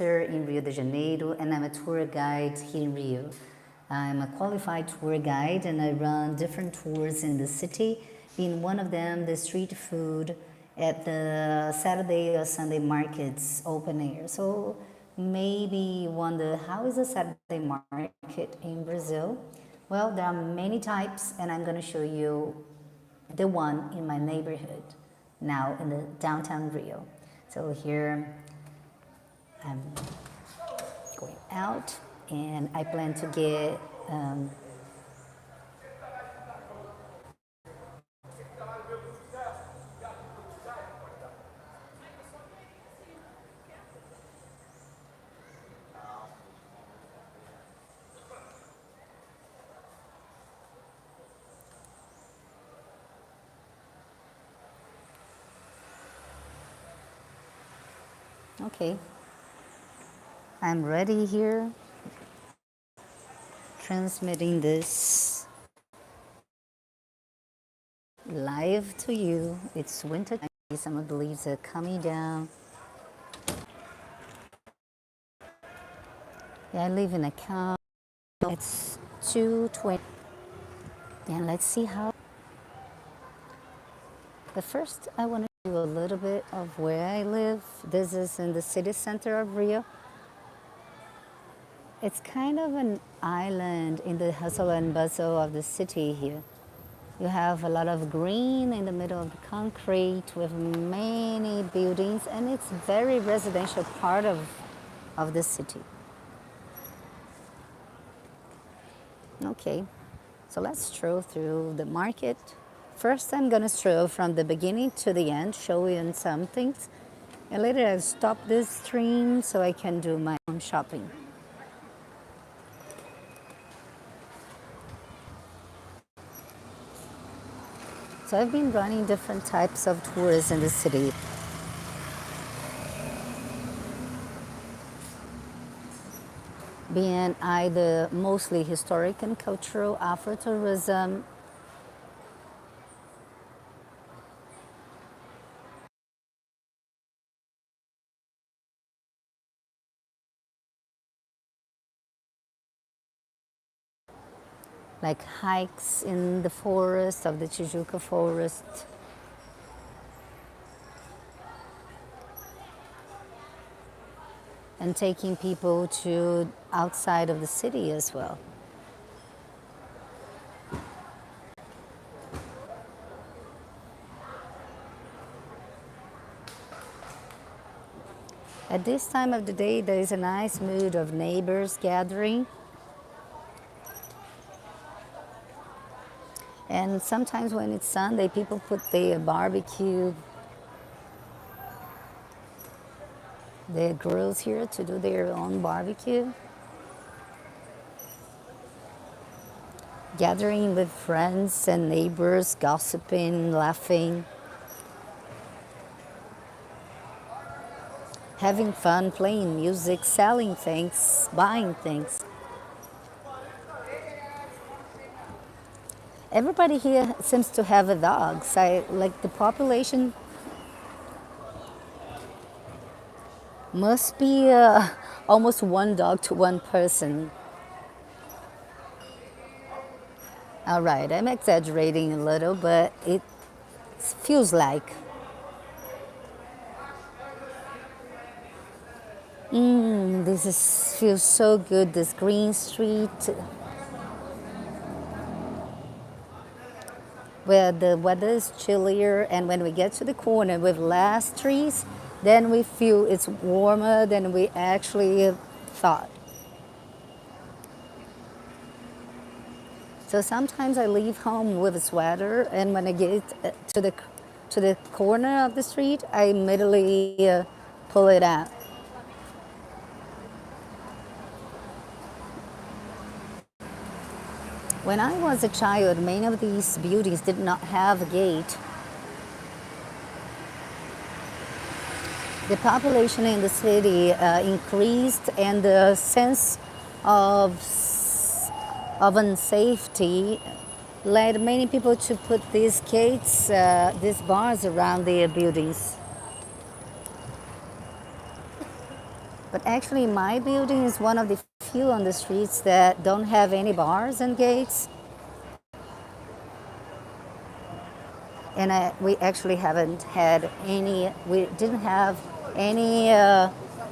in Rio de Janeiro, and I'm a tour guide here in Rio. I'm a qualified tour guide and I run different tours in the city. In one of them, the street food at the Saturday or Sunday markets open air. So maybe you wonder, how is a Saturday market in Brazil? Well, there are many types and I'm going to show you the one in my neighborhood now in the downtown Rio. So here I'm going out and I plan to get okay, I'm ready here transmitting this live to you. It's winter time. Some of the leaves are coming down. Yeah, I live in a county. It's 2:20. And let's see how. But first, I want to do a little bit of where I live. This is in the city center of Rio. It's kind of an island in the hustle and bustle of the city here. You have a lot of green in the middle of the concrete with many buildings, and it's very residential part of the city. Okay, so let's stroll through the market. First, I'm gonna stroll from the beginning to the end, show you some things, and later I'll stop this stream so I can do my own shopping. So I've been running different types of tours in the city. Being either mostly historic and cultural, Afro-tourism, like hikes in the forest of the Tijuca forest. And taking people to outside of the city as well. At this time of the day, there is a nice mood of neighbors gathering. And sometimes when it's Sunday, people put their barbecue, their grills here to do their own barbecue. Gathering with friends and neighbors, gossiping, laughing. Having fun, playing music, selling things, buying things. Everybody here seems to have a dog. So like the population must be almost one dog to one person. All right, I'm exaggerating a little, but it feels like. Feels so good, this green street, where the weather is chillier, and when we get to the corner with less trees, then we feel it's warmer than we actually thought. So sometimes I leave home with a sweater, and when I get to the corner of the street, I immediately pull it out. When I was a child, many of these buildings did not have a gate. The population in the city increased, and the sense of unsafety led many people to put these gates, these bars around their buildings. But actually, my building is one of the few on the streets that don't have any bars and gates. And we actually haven't had any, we didn't have any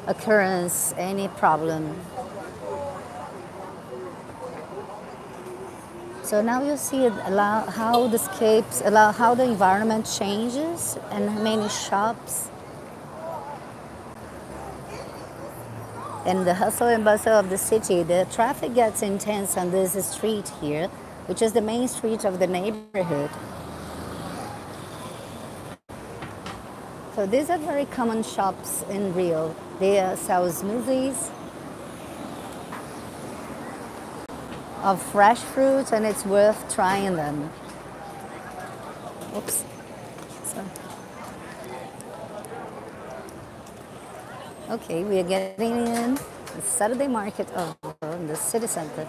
occurrence, any problem. So now you see how the scapes, how the environment changes, and many shops. And the hustle and bustle of the city, the traffic gets intense on this street here, which is the main street of the neighborhood. So these are very common shops in Rio. They sell smoothies of fresh fruits, and it's worth trying them. Oops. Sorry. Okay, we are getting in the Saturday market of the city center.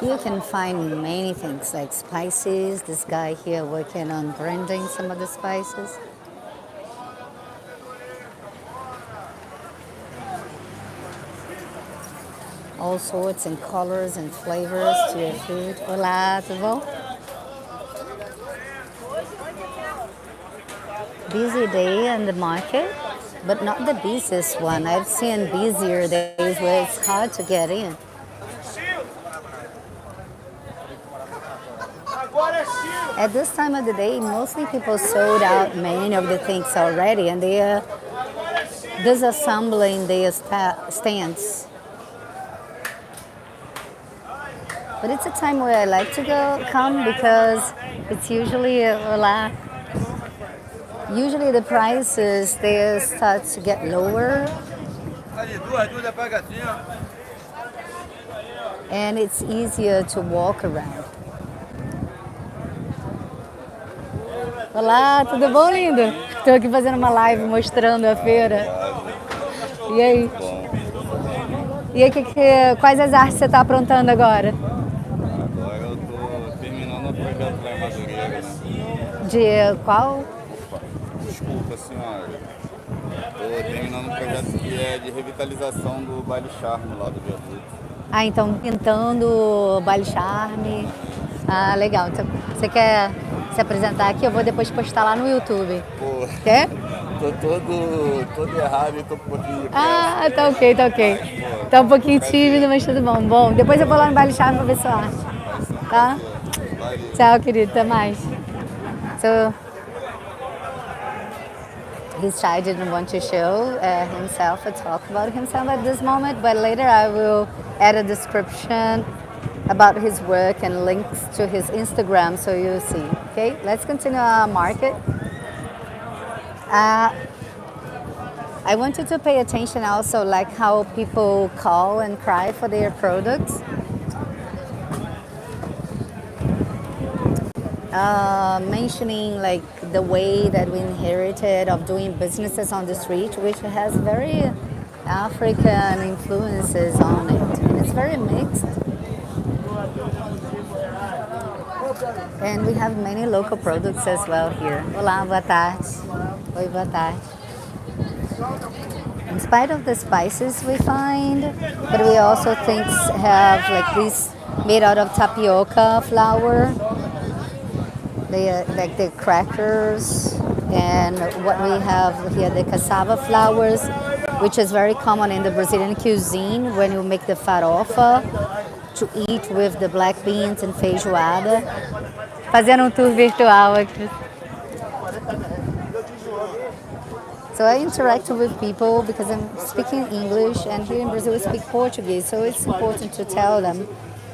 You can find many things like spices. This guy here working on branding some of the spices. All sorts and colors and flavors to your food. Olá, tudo bom? Busy day in the market, but not the busiest one. I've seen busier days where it's hard to get in. At this time of the day, mostly people sold out many of the things already, and they are disassembling their stands. But it's a time where I like to come because it's usually usually the prices they start to get lower, and it's easier to walk around. Olá, tudo bom, lindo? Estou aqui fazendo uma live mostrando a feira. E aí? E aí, quais as artes você está aprontando agora? Agora eu tô terminando o projeto lá em Madureira, né? De qual? Opa, desculpa, senhora. Tô terminando um projeto que é de revitalização do baile charme lá do viaduto. Ah, então pintando o baile charme. Ah, legal. Então, você quer se apresentar aqui? Eu vou depois postar lá no YouTube. Pô, Quer? tô todo errado e tô um pouquinho de pressa. Ah, tá ok, tá ok. Pô, Tá um pouquinho tímido, mas tudo bom. Bom, depois eu vou lá no baile charme pra ver sua arte. Tá? Valeu. Tchau, querido. Até mais. So, his child didn't want to show himself or talk about himself at this moment, but later I will add a description about his work and links to his Instagram so you'll see. Okay, let's continue our market. I wanted to pay attention also like how people call and cry for their products. Mentioning like the way that we inherited of doing businesses on the street, which has very African influences on it. And it's very mixed. And we have many local products as well here. Olá, boa tarde. Oi, boa tarde. In spite of the spices we find, but we also have like these made out of tapioca flour. They are like the crackers, and what we have here, the cassava flours, which is very common in the Brazilian cuisine when you make the farofa to eat with the black beans and feijoada. Fazendo tour virtual aqui. So I interact with people because I'm speaking English, and here in Brazil we speak Portuguese, so it's important to tell them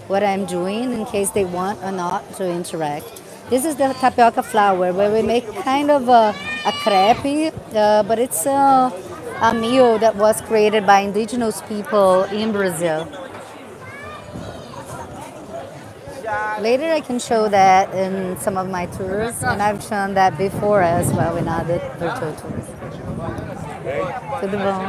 what I'm doing in case they want or not to interact. This is the tapioca flour, where we make kind of a crepe, but it's a meal that was created by indigenous people in Brazil. Later I can show that in some of my tours, and I've shown that before as well in other virtual tours. Tudo bom?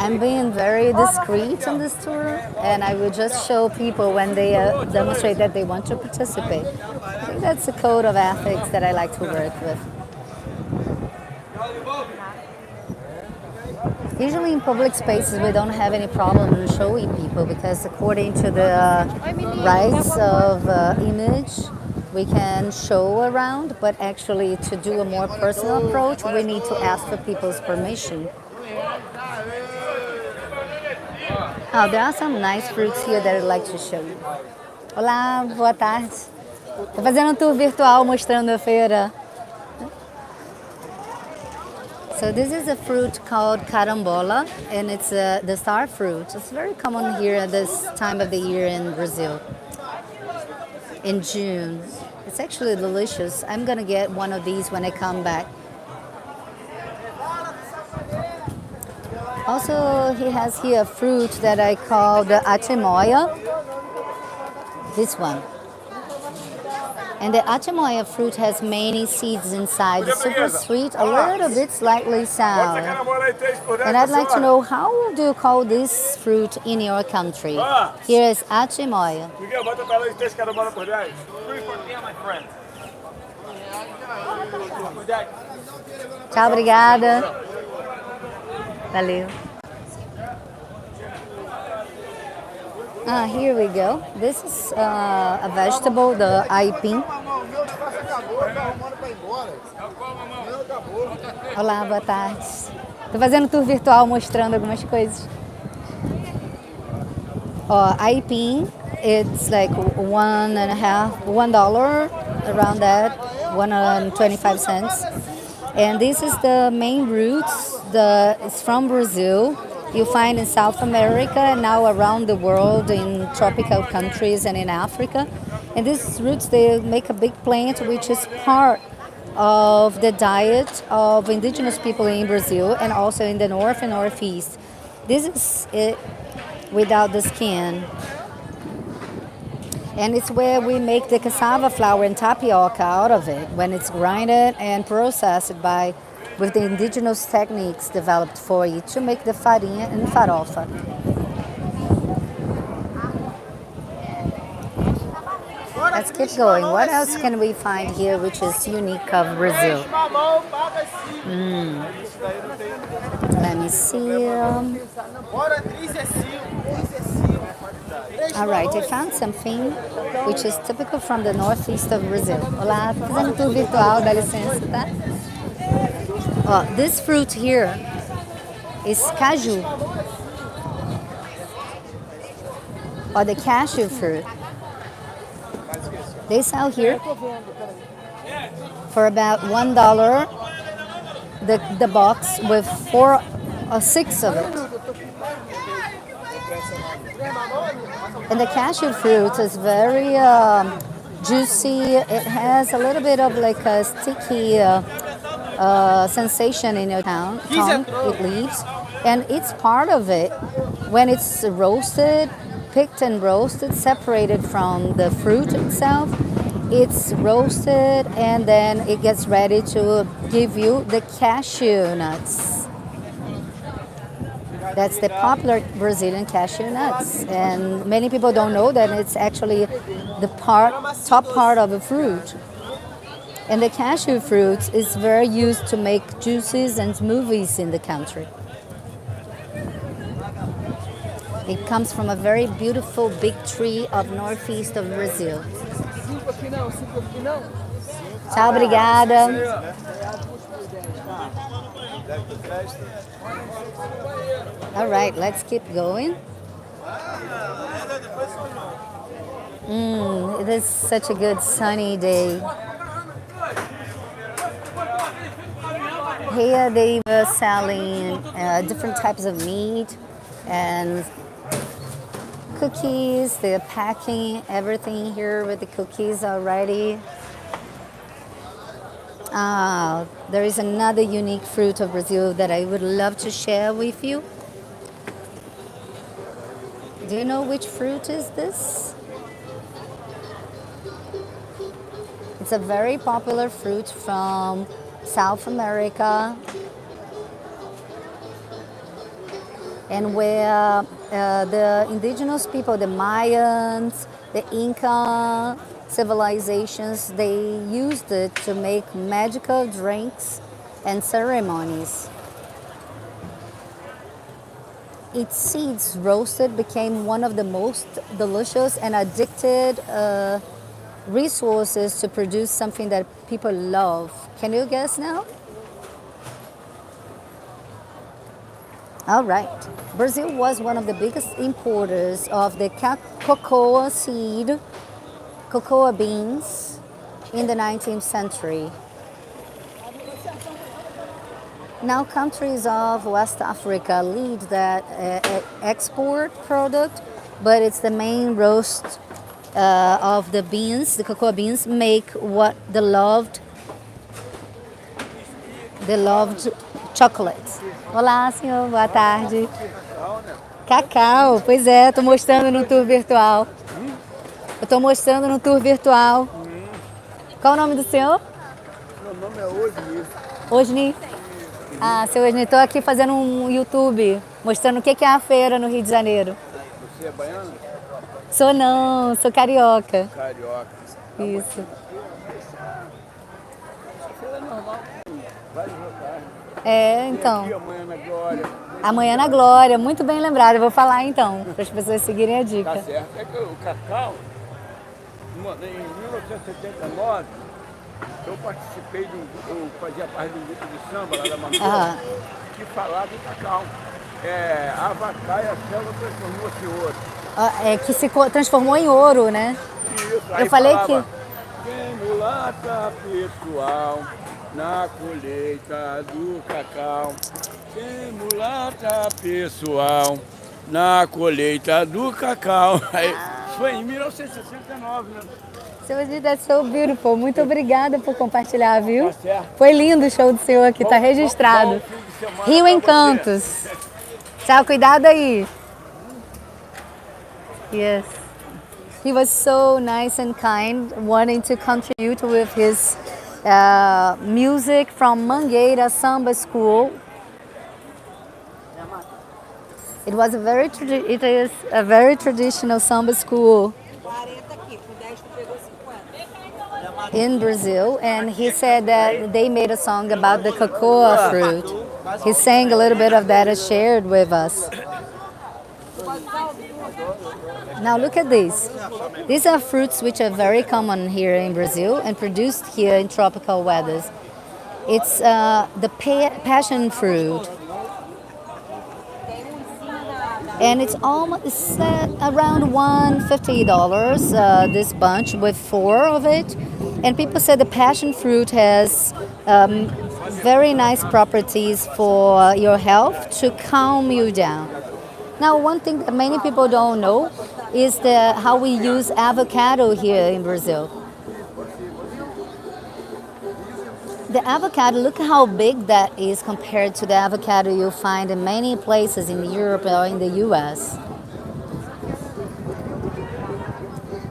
I'm being very discreet on this tour, and I will just show people when they demonstrate that they want to participate. I think that's a code of ethics that I like to work with. Usually in public spaces we don't have any problem in showing people because according to the rights of image we can show around, but actually to do a more personal approach we need to ask for people's permission. Oh, there are some nice fruits here that I'd like to show you. Olá, boa tarde. Tô fazendo um tour virtual mostrando a feira. So this is a fruit called carambola, and it's the star fruit. It's very common here at this time of the year in Brazil, in June. It's actually delicious. I'm gonna get one of these when I come back. Also, he has here a fruit that I call the achimoya. This one. And the achimoya fruit has many seeds inside. It's super sweet, a little bit slightly sour. And I'd like to know, how do you call this fruit in your country? Here is achimoya. Tchau, obrigada. Valeu. Here we go. This is a vegetable, the aipim. Olá, boa tarde. Tô fazendo tour virtual mostrando algumas coisas. Aipim, it's like $1, around that, 1.25 cents. And this is the main roots. It's from Brazil. You find in South America and now around the world in tropical countries and in Africa. And these roots, they make a big plant which is part of the diet of indigenous people in Brazil and also in the north and northeast. This is it without the skin. And it's where we make the cassava flour and tapioca out of it when it's grinded and processed with the indigenous techniques developed for it to make the farinha and farofa. Let's keep going. What else can we find here which is unique of Brazil? Let me see. All right, I found something which is typical from the northeast of Brazil. Olá, tô fazendo tour virtual, dá licença, tá? This fruit here is caju, or the cashew fruit. They sell here for about $1 the box with 4 or 6 of it. And the cashew fruit is very juicy. It has a little bit of like a sticky sensation in your tongue. It leaves, and it's part of it when it's roasted, picked and roasted, separated from the fruit itself. It's roasted and then it gets ready to give you the cashew nuts. That's the popular Brazilian cashew nuts, and many people don't know that it's actually the top part of a fruit. And the cashew fruit is very used to make juices and smoothies in the country. It comes from a very beautiful big tree of northeast of Brazil. Tchau, obrigada. All right, let's keep going. It is such a good sunny day. Here they were selling different types of meat and cookies. They're packing everything here with the cookies already. There is another unique fruit of Brazil that I would love to share with you. Do you know which fruit is this? It's a very popular fruit from South America. and where the indigenous people, the Mayans, the Inca civilizations, they used it to make magical drinks and ceremonies. Its seeds roasted became one of the most delicious and addicted resources to produce something that people love. Can you guess now? All right. Brazil was one of the biggest importers of the cocoa seed, cocoa beans in the 19th century. Now countries of West Africa lead that export product, but it's the main roast of the beans, the cocoa beans, make what the loved chocolate. Olá, senhor, boa tarde. Cacau, pois é, estou mostrando no tour virtual. Eu estou mostrando no tour virtual. Qual o nome do senhor? Meu nome é Hoje. Osni. Ah, seu Osni, estou aqui fazendo um YouTube, mostrando o que é a feira no Rio de Janeiro. Você é baiano? Sou não, sou carioca. Carioca. Isso. Essa feira é normal, vários locais. É, então. Aqui, amanhã na Glória. Amanhã na Glória, muito bem lembrado. Eu vou falar então, para as pessoas seguirem a dica. Tá certo. É que o cacau, em 1979, eu participei eu fazia parte de um grupo de samba lá da Marcada, que falava em cacau. Avacai, a selva transformou-se em ouro. É que se transformou em ouro, né? Isso, eu falei falava, que... Tem mulata pessoal na colheita do cacau. Tem mulata pessoal na colheita do cacau. Aí, foi em 1969, né? Seu Osni, that's so beautiful. Muito obrigada por compartilhar, viu? Tá certo. Foi lindo o show do senhor aqui, tá registrado. Bom fim de semana Rio pra Encantos. você. Tchau, cuidado aí. Yes. He was so nice and kind, wanting to contribute with his music from Mangueira Samba School. It is a very traditional samba school in Brazil, and he said that they made a song about the cocoa fruit. He sang a little bit of that and shared with us. Now look at these. These are fruits which are very common here in Brazil and produced here in tropical weathers. It's the passion fruit. And it's almost around $150, this bunch with 4 of it. And people say the passion fruit has very nice properties for your health to calm you down. Now, one thing that many people don't know is how we use avocado here in Brazil. The avocado, look how big that is compared to the avocado you'll find in many places in Europe or in the US.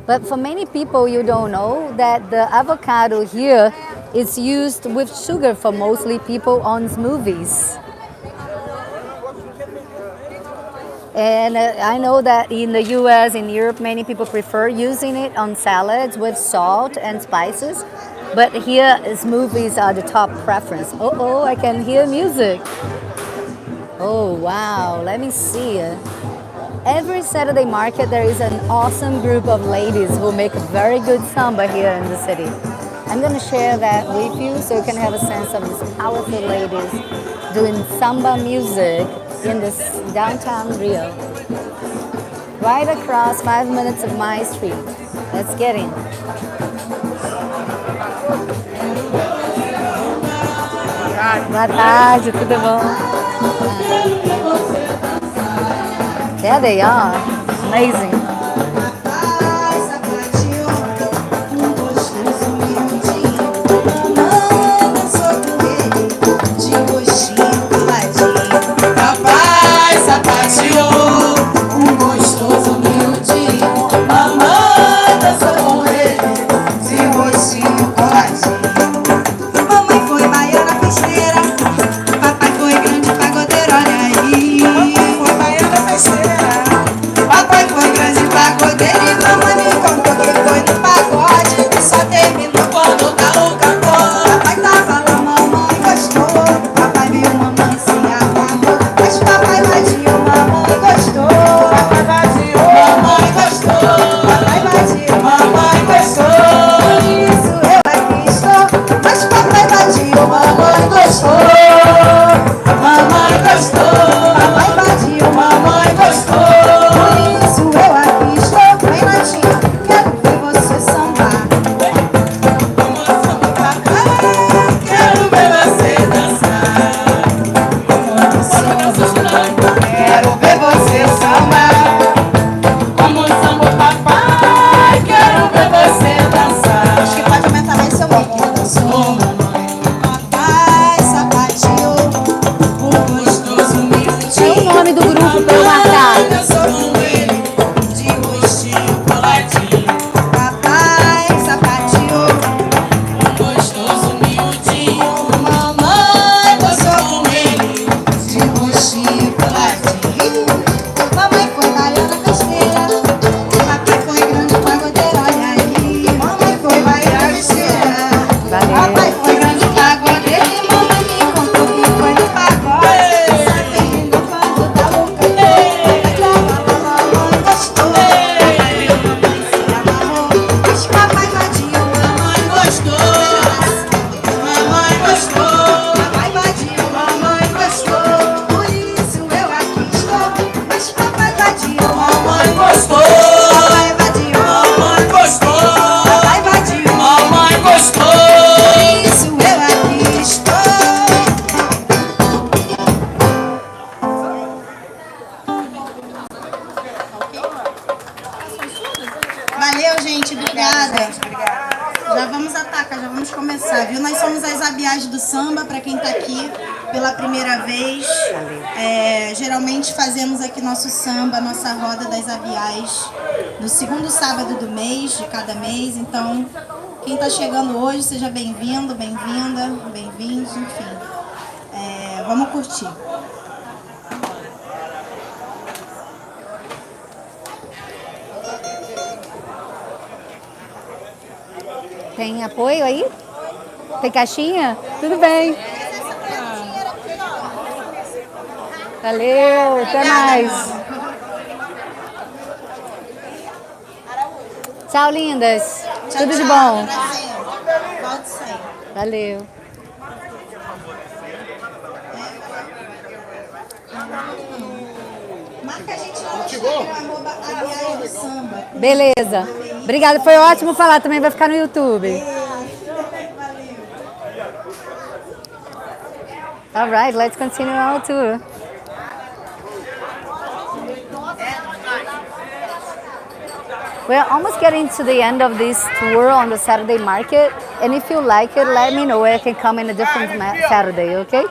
But for many people, you don't know that the avocado here is used with sugar for mostly people on smoothies. And I know that in the US, in Europe, many people prefer using it on salads with salt and spices. But here, smoothies are the top preference. Oh, I can hear music. Oh, wow, let me see. Every Saturday market, there is an awesome group of ladies who make very good samba here in the city. I'm going to share that with you so you can have a sense of these powerful ladies doing samba music in this downtown Rio. Right across 5 minutes of my street. Let's get in. Boa tarde, tudo bom? There they are. Amazing. Mamãe foi baiana, vamos atacar, já vamos começar, viu? Nós somos as Abiás do Samba, para quem está aqui pela primeira vez. Geralmente fazemos aqui nosso samba, nossa roda das Abiás, no segundo sábado do mês, de cada mês. Então, quem está chegando hoje, seja bem-vindo, bem-vinda, bem-vindos, enfim. Vamos curtir. Tem apoio aí? Tem caixinha? Tudo bem. Valeu, até mais. Tchau, lindas. Tudo de bom. Volte sempre. Valeu. Marca a gente lá no Instagram, @Abiás do Samba. Beleza. Obrigada, foi ótimo falar. Também vai ficar no YouTube. All right, let's continue our tour. We're almost getting to the end of this tour on the Saturday market. And if you like it, let me know. I can come in a different Saturday, okay?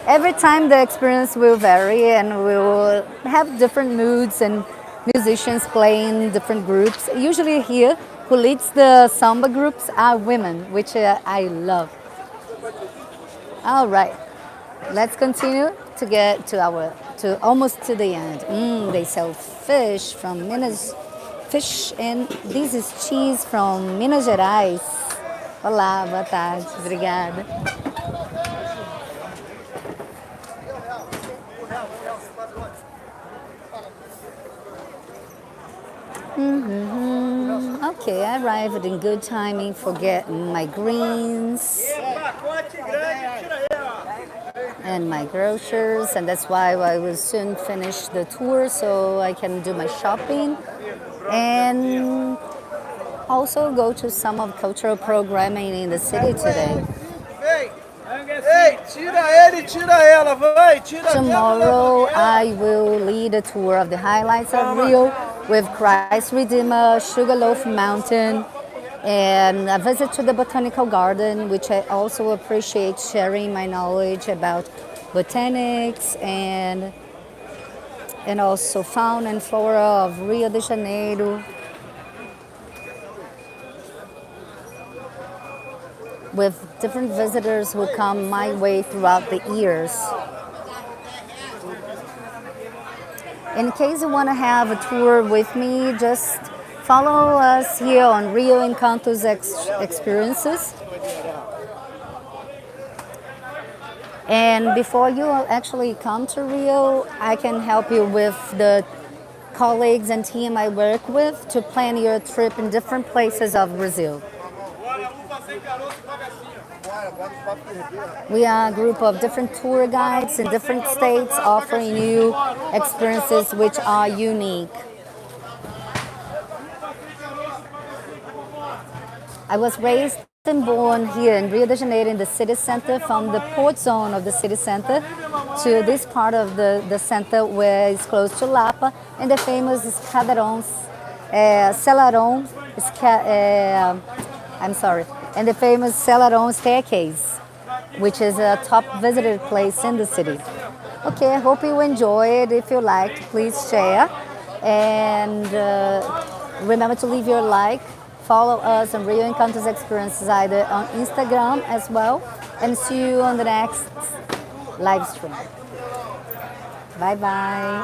Every time the experience will vary and we will have different moods and musicians playing different groups. Usually here, who leads the samba groups are women, which I love. All right, let's continue to get to almost to the end. They sell fish from Minas, fish, and this is cheese from Minas Gerais. Olá, boa tarde, obrigada. Okay, I arrived in good timing for getting my greens and my groceries, and that's why I will soon finish the tour so I can do my shopping and also go to some of cultural programming in the city today. Ei, tira ele e tira ela, vai, tira. Tomorrow I will lead a tour of the highlights of Rio with Christ Redeemer, Sugarloaf Mountain, and a visit to the Botanical Garden, which I also appreciate sharing my knowledge about botanics and also fauna and flora of Rio de Janeiro, with different visitors who come my way throughout the years. In case you want to have a tour with me, just follow us here on Rio Encantos Experiences. And before you actually come to Rio, I can help you with the colleagues and team I work with to plan your trip in different places of Brazil. We are a group of different tour guides in different states offering you experiences which are unique. I was raised and born here in Rio de Janeiro in the city center, from the port zone of the city center to this part of the center where it's close to Lapa, and the famous and the famous Celarón staircase, which is a top visited place in the city. Okay, I hope you enjoy it. If you liked, please share. And remember to leave your like. Follow us on Rio Encantos Experiences either on Instagram as well. And see you on the next live stream. Bye-bye.